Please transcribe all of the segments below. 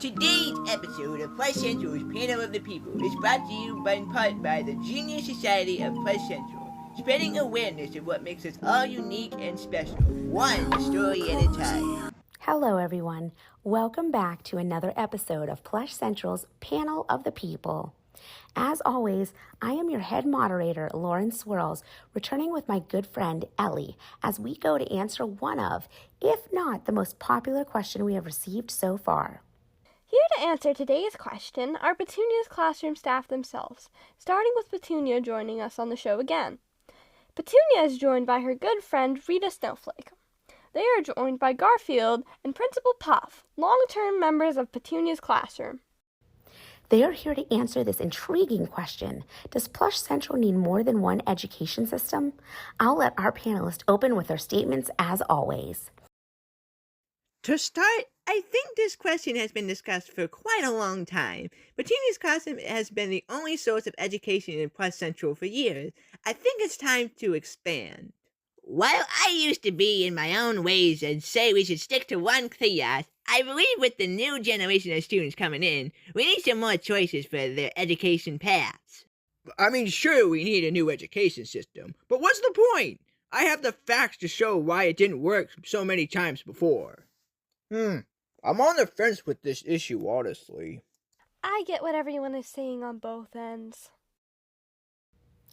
Today's episode of Plush Central's Panel of the People is brought to you in part by the Genius Society of Plush Central, spreading awareness of what makes us all unique and special, one story at a time. Hello, everyone. Welcome back to another episode of Plush Central's Panel of the People. As always, I am your head moderator, Lauren Swirls, returning with my good friend, Ellie, as we go to answer one of, if not the most popular question we have received so far. Here to answer today's question are Petunia's classroom staff themselves, starting with Petunia joining us on the show again. Petunia is joined by her good friend Rita Snowflake. They are joined by Garfield and Principal Puff, long-term members of Petunia's classroom. They are here to answer this intriguing question. Does Plush Central need more than one education system? I'll let our panelists open with their statements as always. To start, I think this question has been discussed for quite a long time. Petunia's classroom has been the only source of education in Plush Central for years. I think it's time to expand. While I used to be in my own ways and say we should stick to one class, I believe with the new generation of students coming in, we need some more choices for their education paths. I mean, sure, we need a new education system, but what's the point? I have the facts to show why it didn't work so many times before. I'm on the fence with this issue, honestly. I get what everyone is saying on both ends.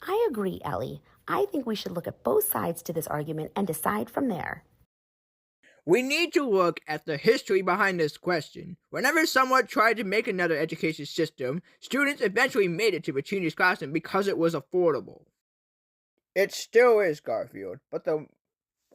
I agree, Ellie. I think we should look at both sides to this argument and decide from there. We need to look at the history behind this question. Whenever someone tried to make another education system, students eventually made it to Petunia's classroom because it was affordable. It still is, Garfield, but the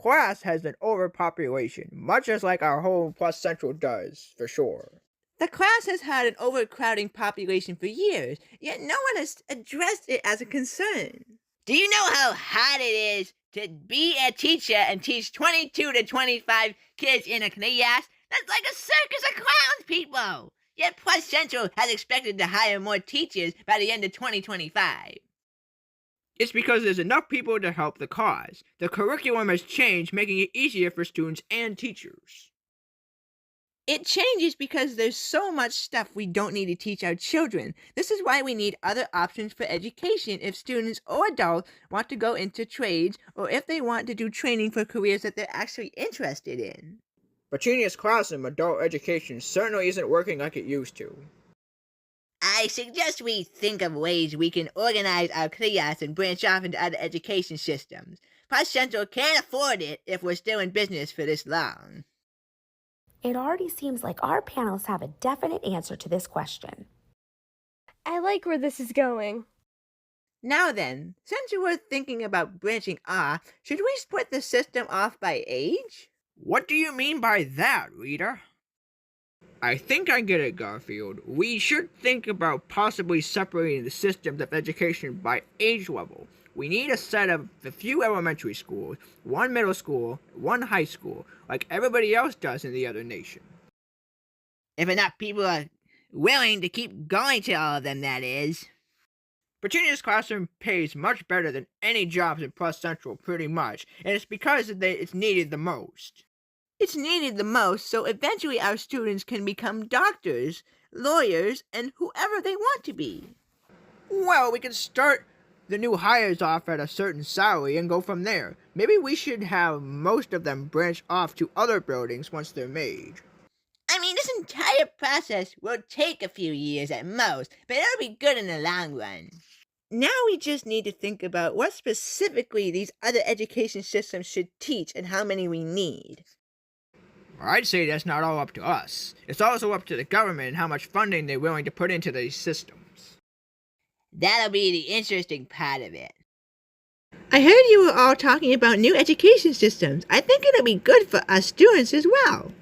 class has an overpopulation, much as like our whole Plush Central does, for sure. The class has had an overcrowding population for years, yet no one has addressed it as a concern. Do you know how hard it is to be a teacher and teach 22 to 25 kids in a class? That's like a circus of clowns, people! Yet Plush Central has expected to hire more teachers by the end of 2025. It's because there's enough people to help the cause. The curriculum has changed, making it easier for students and teachers. It changes because there's so much stuff we don't need to teach our children. This is why we need other options for education if students or adults want to go into trades or if they want to do training for careers that they're actually interested in. Petunia's classroom adult education certainly isn't working like it used to. I suggest we think of ways we can organize our class and branch off into other education systems. Plush Central can't afford it if we're still in business for this long. It already seems like our panelists have a definite answer to this question. I like where this is going. Now then, since you were thinking about branching off, should we split the system off by age? What do you mean by that, Rita? I think I get it, Garfield. We should think about possibly separating the systems of education by age level. We need a set of a few elementary schools, one middle school, one high school, like everybody else does in the other nation. If enough people are willing to keep going to all of them, that is. Petunia's classroom pays much better than any jobs in Plush Central, pretty much, and it's because it's needed the most. It's needed the most, so eventually our students can become doctors, lawyers, and whoever they want to be. Well, we can start the new hires off at a certain salary and go from there. Maybe we should have most of them branch off to other buildings once they're made. I mean, this entire process will take a few years at most, but it'll be good in the long run. Now we just need to think about what specifically these other education systems should teach and how many we need. I'd say that's not all up to us. It's also up to the government and how much funding they're willing to put into these systems. That'll be the interesting part of it. I heard you were all talking about new education systems. I think it'll be good for us students as well.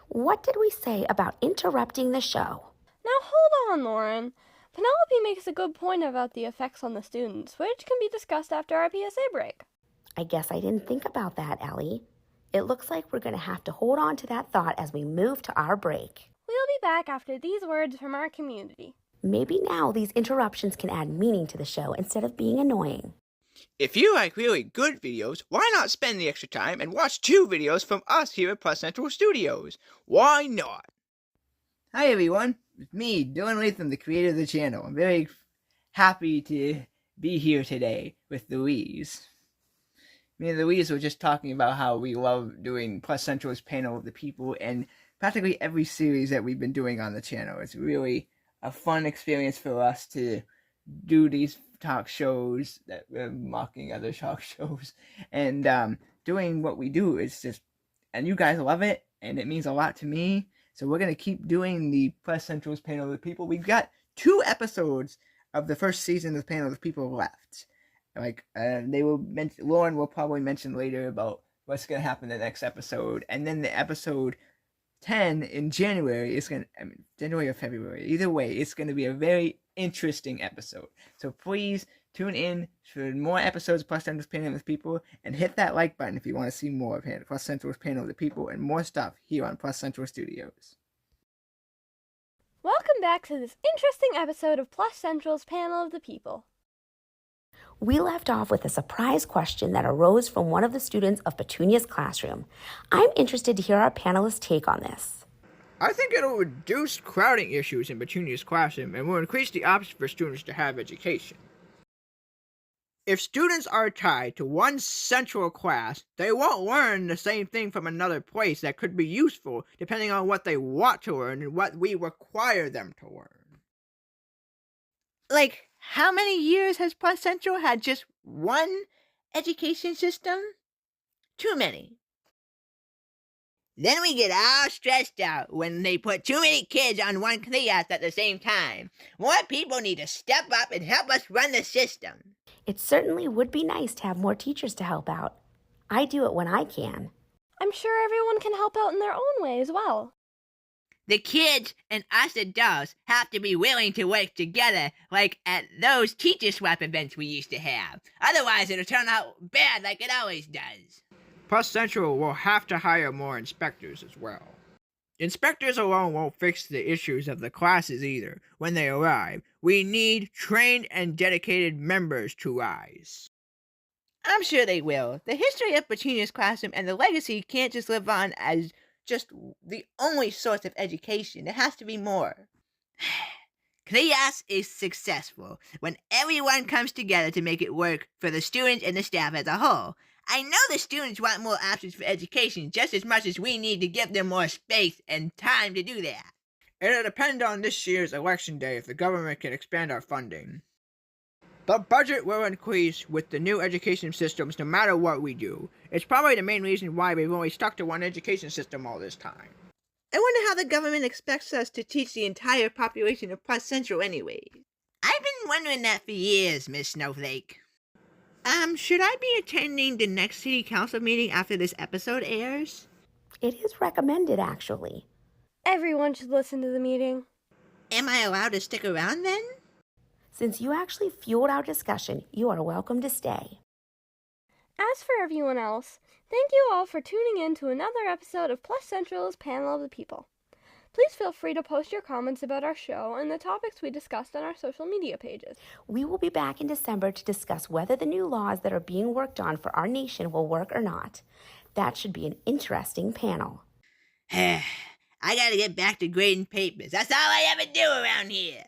What did we say about interrupting the show? Now hold on, Lauren. Penelope makes a good point about the effects on the students, which can be discussed after our PSA break. I guess I didn't think about that, Ellie. It looks like we're going to have to hold on to that thought as we move to our break. We'll be back after these words from our community. Maybe now these interruptions can add meaning to the show instead of being annoying. If you like really good videos, why not spend the extra time and watch 2 videos from us here at Plush Central Studios? Why not? Hi everyone, it's me, Dylan Latham, the creator of the channel. I'm very happy to be here today with Louise. Me and Louise were just talking about how we love doing Plus Central's Panel of the People and practically every series that we've been doing on the channel. It's really a fun experience for us to do these talk shows that we're mocking other talk shows. And doing what we do is just, and you guys love it, and it means a lot to me. So we're going to keep doing the Plus Central's Panel of the People. We've got 2 episodes of the first season of the Panel of the People left. They will mention, Lauren will probably mention later about what's going to happen in the next episode. And then the episode 10 in January is January or February. Either way, it's going to be a very interesting episode. So please tune in for more episodes of Plus Central's Panel of the People and hit that like button if you want to see more of Plus Central's Panel of the People and more stuff here on Plus Central Studios. Welcome back to this interesting episode of Plus Central's Panel of the People. We left off with a surprise question that arose from one of the students of Petunia's classroom. I'm interested to hear our panelists' take on this. I think it'll reduce crowding issues in Petunia's classroom and will increase the options for students to have education. If students are tied to one central class, they won't learn the same thing from another place that could be useful depending on what they want to learn and what we require them to learn. Like, how many years has Plus Central had just one education system? Too many. Then we get all stressed out when they put too many kids on one class at the same time. More people need to step up and help us run the system. It certainly would be nice to have more teachers to help out. I do it when I can. I'm sure everyone can help out in their own way as well. The kids and us adults have to be willing to work together like at those teacher swap events we used to have. Otherwise it'll turn out bad like it always does. Plus Central will have to hire more inspectors as well. Inspectors alone won't fix the issues of the classes either. When they arrive, we need trained and dedicated members to rise. I'm sure they will. The history of Petunia's classroom and the legacy can't just live on as just the only source of education. There has to be more. Class is successful when everyone comes together to make it work for the students and the staff as a whole. I know the students want more options for education just as much as we need to give them more space and time to do that. It'll depend on this year's election day if the government can expand our funding. The budget will increase with the new education systems no matter what we do. It's probably the main reason why we've only stuck to one education system all this time. I wonder how the government expects us to teach the entire population of Plus Central anyway. I've been wondering that for years, Miss Snowflake. Should I be attending the next city council meeting after this episode airs? It is recommended, actually. Everyone should listen to the meeting. Am I allowed to stick around then? Since you actually fueled our discussion, you are welcome to stay. As for everyone else, thank you all for tuning in to another episode of Plus Central's Panel of the People. Please feel free to post your comments about our show and the topics we discussed on our social media pages. We will be back in December to discuss whether the new laws that are being worked on for our nation will work or not. That should be an interesting panel. I gotta get back to grading papers. That's all I ever do around here.